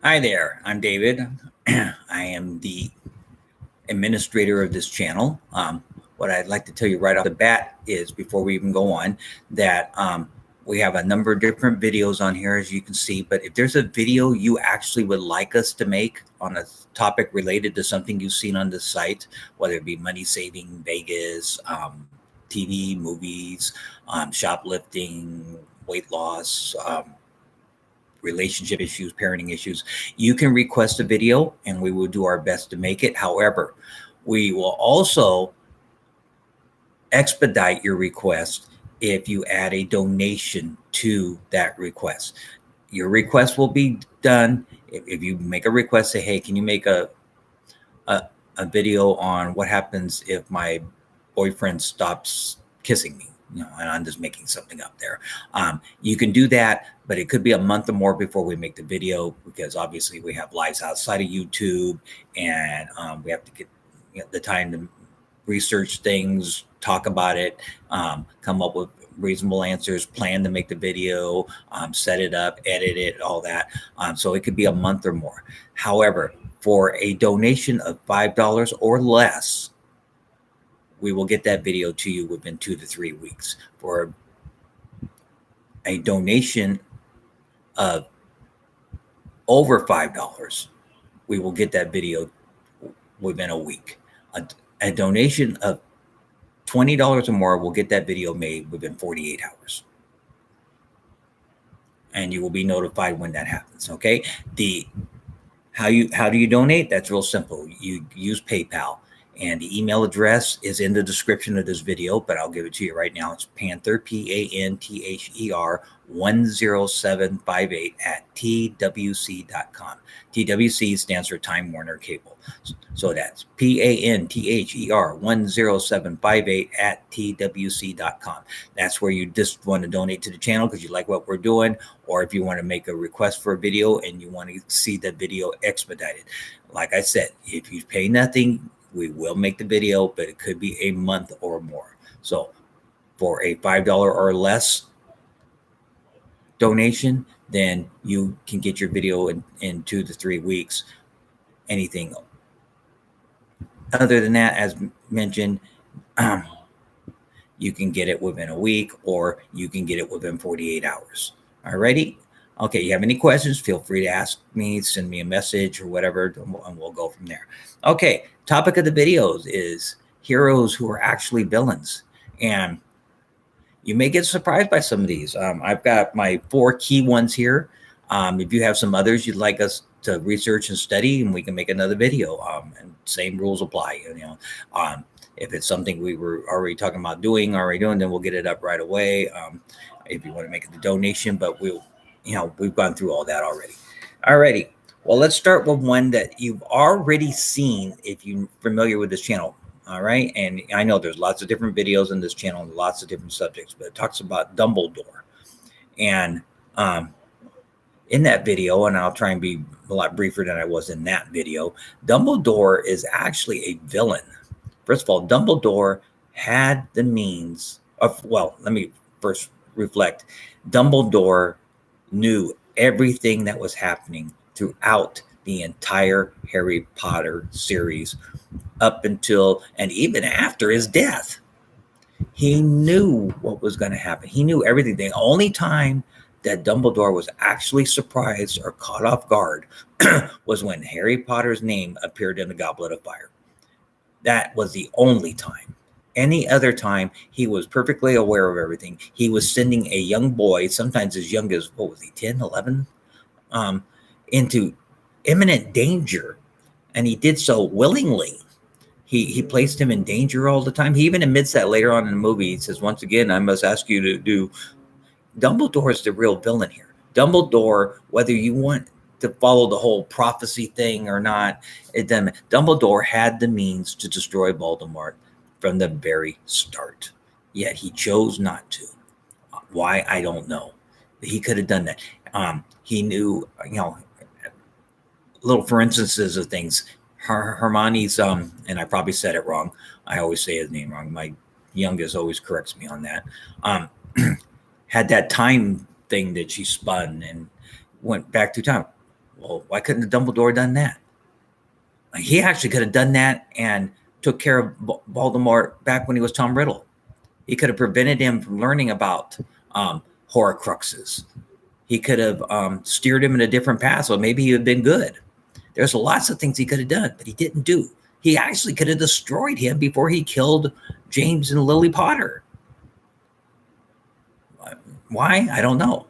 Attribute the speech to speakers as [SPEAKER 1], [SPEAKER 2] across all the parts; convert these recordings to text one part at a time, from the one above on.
[SPEAKER 1] Hi there, I'm David. I am the administrator of this channel. What I'd like to tell you right off the bat is, before we even go on, that we have a number of different videos on here, as you can see. But if there's a video you actually would like us to make on a topic related to something you've seen on the site, whether it be money saving, Vegas, TV, movies, shoplifting, weight loss, relationship issues, parenting issues, you can request a video and we will do our best to make it. However, we will also expedite your request if you add a donation to that request. Your request will be done if you make a request. Say, hey, can you make a, a video on what happens if my boyfriend stops kissing me? And I'm just making something up there. You can do that, but it could be a month or more before we make the video, because obviously we have lives outside of YouTube, and we have to get the time to research things, talk about it, come up with reasonable answers, plan to make the video, set it up, edit it, all that. So it could be a month or more. However, for a donation of $5 or less, we will get that video to you within 2 to 3 weeks. For a donation of over $5, we will get that video within a week. A donation of $20 or more will get that video made within 48 hours. And you will be notified when that happens. Okay. How do you donate? That's real simple. You use PayPal. And the email address is in the description of this video, but I'll give it to you right now. It's Panther, Panther 10758 at twc.com. TWC stands for Time Warner Cable. So that's Panther 10758 at twc.com. That's where you just want to donate to the channel because you like what we're doing, or if you want to make a request for a video and you want to see the video expedited. Like I said, if you pay nothing, we will make the video, but it could be a month or more. So for a $5 or less donation, then you can get your video in 2 to 3 weeks. Anything other than that, as mentioned, you can get it within a week, or you can get it within 48 hours. Alrighty? Okay, you have any questions, feel free to ask me, send me a message or whatever, and we'll go from there. Okay, topic of the videos is heroes who are actually villains. And you may get surprised by some of these. I've got my 4 key ones here. If you have some others you'd like us to research and study, and we can make another video. And same rules apply. If it's something we were already talking about doing, then we'll get it up right away. If you want to make the donation, but we've gone through all that already. Alrighty. Well, let's start with one that you've already seen if you're familiar with this channel. All right. And I know there's lots of different videos in this channel and lots of different subjects, but it talks about Dumbledore. And in that video, and I'll try and be a lot briefer than I was in that video, Dumbledore is actually a villain. First of all, Dumbledore had the means of, well, let me first reflect. Dumbledore knew everything that was happening throughout the entire Harry Potter series up until and even after his death. He knew what was going to happen. He knew everything. The only time that Dumbledore was actually surprised or caught off guard was when Harry Potter's name appeared in the Goblet of Fire. That was the only time. Any other time, he was perfectly aware of everything. He was sending a young boy, sometimes as young as, 10, 11, into imminent danger. And he did so willingly. He placed him in danger all the time. He even admits that later on in the movie. He says, once again, I must ask you to do. Dumbledore is the real villain here. Dumbledore, whether you want to follow the whole prophecy thing or not, Dumbledore had the means to destroy Voldemort from the very start. Yet he chose not to. Why? I don't know. He could have done that. He knew, little for instances of things. Hermione's, and I probably said it wrong. I always say his name wrong. My youngest always corrects me on that. Had that time thing that she spun and went back through time. Well, why couldn't the Dumbledore done that? He actually could have done that and took care of Voldemort back when he was Tom Riddle. He could have prevented him from learning about Horcruxes. He could have steered him in a different path, so maybe he would have been good. There's lots of things he could have done, but he didn't do. He actually could have destroyed him before he killed James and Lily Potter. Why? I don't know.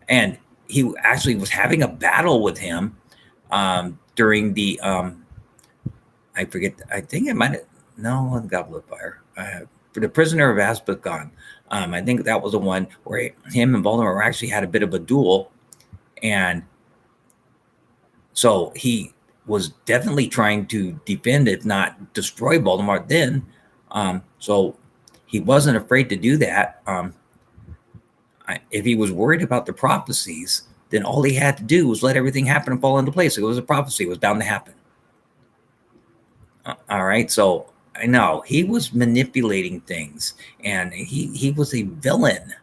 [SPEAKER 1] And he actually was having a battle with him during the I forget. I think it might have Goblet of Fire. For the Prisoner of Azkaban. I think that was the one where him and Voldemort actually had a bit of a duel, and so he was definitely trying to defend, if not destroy, Voldemort then. So he wasn't afraid to do that. If he was worried about the prophecies, then all he had to do was let everything happen and fall into place. It was a prophecy. It was bound to happen. All right. So I know he was manipulating things, and he was a villain.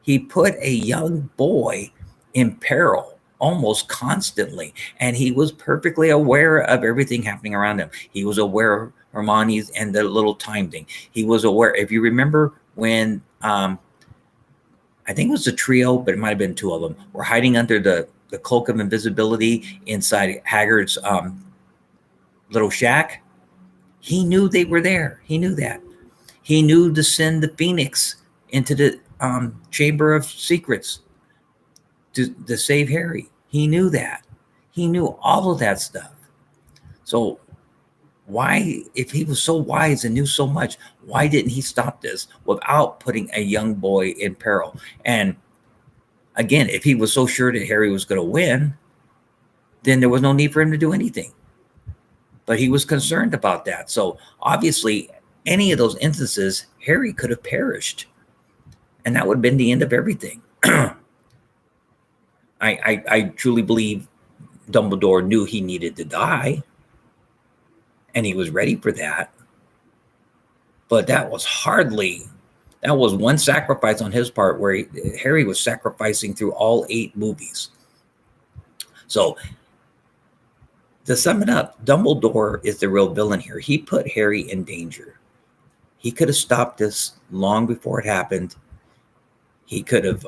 [SPEAKER 1] He put a young boy in peril almost constantly, and he was perfectly aware of everything happening around him. He was aware of Hermione's and the little time thing. He was aware. If you remember when I think it was a trio, but it might have been two of them, were hiding under the cloak of invisibility inside Hagrid's little shack. He knew they were there. He knew that. He knew to send the Phoenix into the Chamber of Secrets to save Harry. He knew that. He knew all of that stuff. So why, if he was so wise and knew so much, why didn't he stop this without putting a young boy in peril? And again, if he was so sure that Harry was going to win, then there was no need for him to do anything. But he was concerned about that. So obviously, any of those instances, Harry could have perished. And that would have been the end of everything. I truly believe Dumbledore knew he needed to die. And he was ready for that. But that was one sacrifice on his part where Harry was sacrificing through all 8 movies. So to sum it up, Dumbledore is the real villain here. He put Harry in danger. He could have stopped this long before it happened. He could have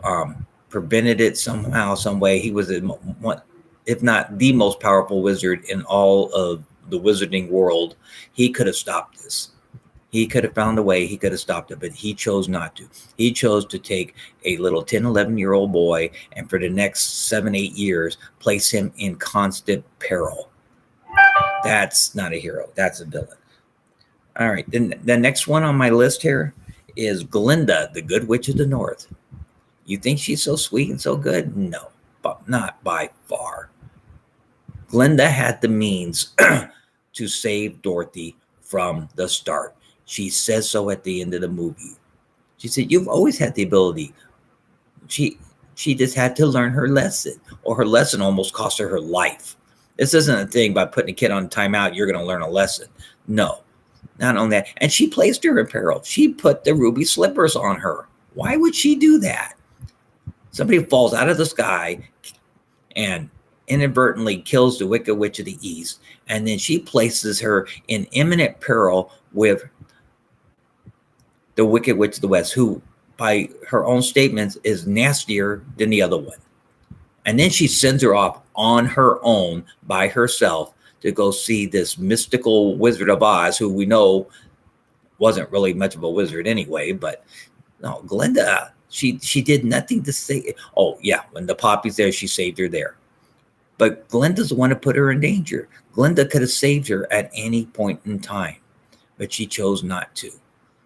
[SPEAKER 1] prevented it somehow, some way. He was, if not the most powerful wizard in all of the wizarding world. He could have stopped this. He could have found a way. He could have stopped it, but he chose not to. He chose to take a little 10, 11-year-old boy and for the next 7, 8 years, place him in constant peril. That's not a hero. That's a villain. All right. Then the next one on my list here is Glinda, the Good Witch of the North. You think she's so sweet and so good? No, but not by far. Glinda had the means to save Dorothy from the start. She says so at the end of the movie. She said, "You've always had the ability." She just had to learn her lesson, or her lesson almost cost her life. This isn't a thing by putting a kid on timeout, you're going to learn a lesson. No, not on that. And she placed her in peril. She put the ruby slippers on her. Why would she do that? Somebody falls out of the sky and inadvertently kills the Wicked Witch of the East, and then she places her in imminent peril with the Wicked Witch of the West, who, by her own statements, is nastier than the other one. And then she sends her off on her own by herself to go see this mystical Wizard of Oz, who we know wasn't really much of a wizard anyway. But no, Glinda, she did nothing to say. Oh, yeah, when the Poppy's there, she saved her there. But Glinda's the one who put her in danger. Glinda could have saved her at any point in time, but she chose not to.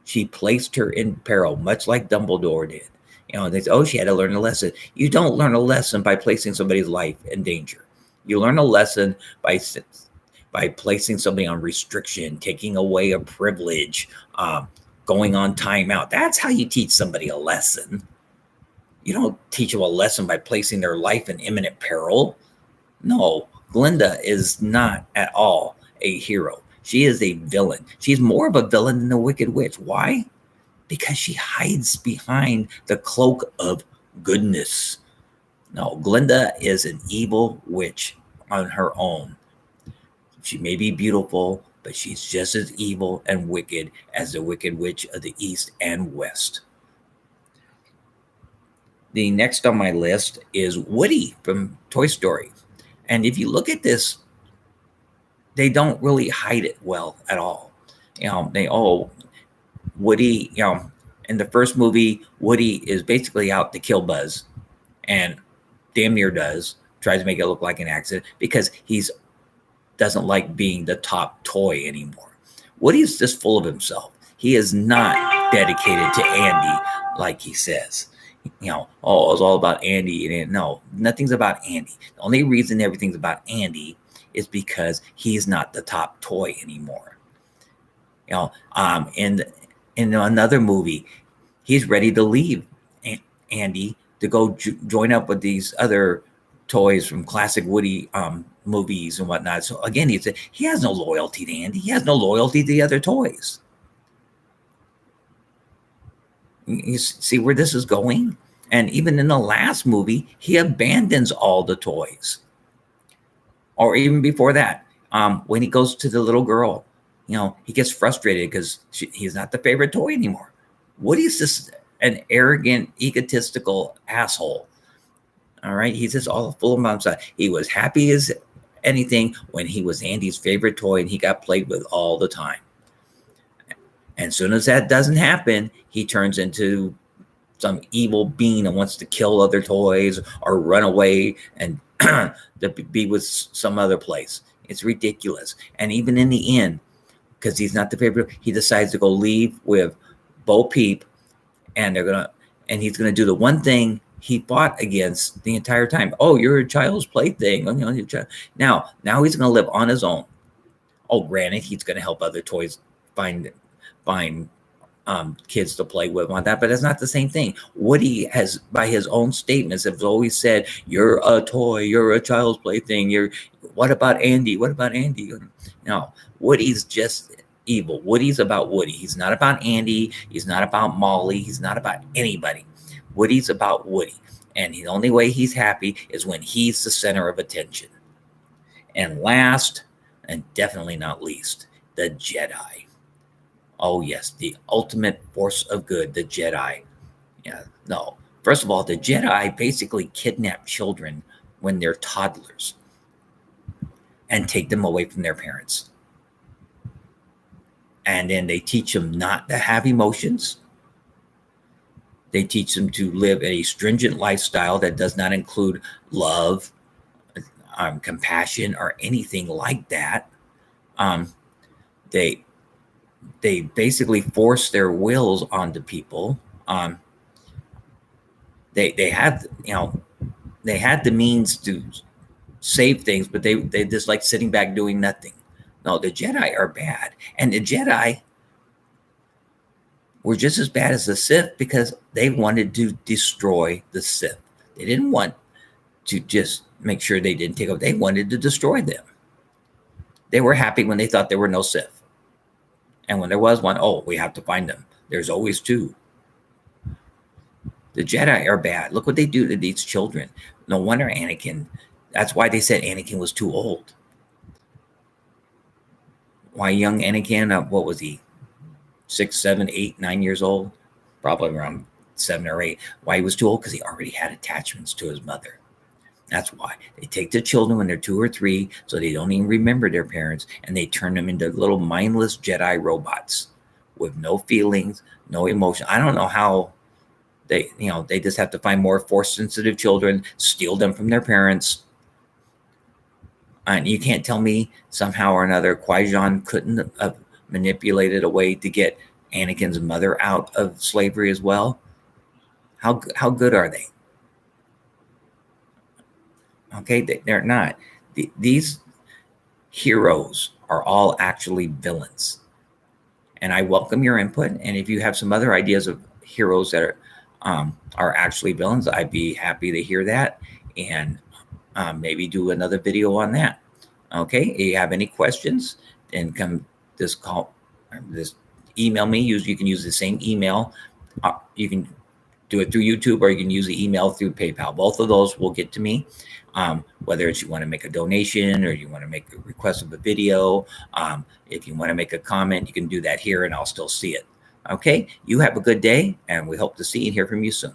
[SPEAKER 1] She placed her in peril, much like Dumbledore did. You know, they say, oh, she had to learn a lesson. You don't learn a lesson by placing somebody's life in danger. You learn a lesson by placing somebody on restriction, taking away a privilege, going on timeout. That's how you teach somebody a lesson. You don't teach them a lesson by placing their life in imminent peril. No, Glinda is not at all a hero. She is a villain. She's more of a villain than the Wicked Witch. Why? Because she hides behind the cloak of goodness. No, Glinda is an evil witch on her own. She may be beautiful, but she's just as evil and wicked as the Wicked Witch of the East and West. The next on my list is Woody from Toy Story. And if you look at this, they don't really hide it well at all. Woody, in the first movie, Woody is basically out to kill Buzz, and damn near does. Tries to make it look like an accident because he's doesn't like being the top toy anymore. Woody's just full of himself. He is not dedicated to Andy like he says. It's all about Andy. And no, nothing's about Andy. The only reason everything's about Andy is because he's not the top toy anymore. In another movie, he's ready to leave Andy to go join up with these other toys from classic Woody movies and whatnot. So again, he has no loyalty to Andy. He has no loyalty to the other toys. You see where this is going? And even in the last movie, he abandons all the toys. Or even before that, when he goes to the little girl, he gets frustrated because he's not the favorite toy anymore. Woody's just an arrogant, egotistical asshole. All right. He's just all full of himself. He was happy as anything when he was Andy's favorite toy and he got played with all the time. And as soon as that doesn't happen, he turns into some evil being and wants to kill other toys or run away and to be with some other place. It's ridiculous. And even in the end, because he's not the favorite, he decides to go leave with Bo Peep, and he's gonna do the one thing he fought against the entire time. Oh, you're a child's plaything. Now he's gonna live on his own. Oh, granted, he's gonna help other toys find kids to play with on that, but it's not the same thing. Woody has, by his own statements, have always said, "You're a toy. You're a child's plaything. What about Andy? What about Andy?" No, Woody's just evil. Woody's about Woody. He's not about Andy. He's not about Molly. He's not about anybody. Woody's about Woody, and the only way he's happy is when he's the center of attention. And last, and definitely not least, the Jedi. Oh, yes, the ultimate force of good, the Jedi. Yeah, no. First of all, the Jedi basically kidnap children when they're toddlers and take them away from their parents. And then they teach them not to have emotions. They teach them to live a stringent lifestyle that does not include love, compassion, or anything like that. They basically force their wills onto people. They had the means to save things, but they just like sitting back doing nothing. No, the Jedi are bad, and the Jedi were just as bad as the Sith because they wanted to destroy the Sith. They didn't want to just make sure they didn't take over. They wanted to destroy them. They were happy when they thought there were no Sith. And when there was one, oh, we have to find them. There's always two. The Jedi are bad. Look what they do to these children. No wonder Anakin, that's why they said Anakin was too old. Why young Anakin, what was he? 6, 7, 8, 9 years old? Probably around 7 or 8. Why he was too old? Because he already had attachments to his mother. That's why. They take the children when they're 2 or 3, so they don't even remember their parents, and they turn them into little mindless Jedi robots with no feelings, no emotion. I don't know how they just have to find more force-sensitive children, steal them from their parents. And you can't tell me somehow or another Qui-Gon couldn't have manipulated a way to get Anakin's mother out of slavery as well. How good are they? Okay, they're not. These heroes are all actually villains. And I welcome your input. And if you have some other ideas of heroes that are actually villains, I'd be happy to hear that and maybe do another video on that. Okay, if you have any questions, then just email me. You can use the same email. You can do it through YouTube, or you can use the email through PayPal. Both of those will get to me. Whether it's you want to make a donation or you want to make a request of a video, if you want to make a comment, you can do that here and I'll still see it. Okay, you have a good day, and we hope to see and hear from you soon.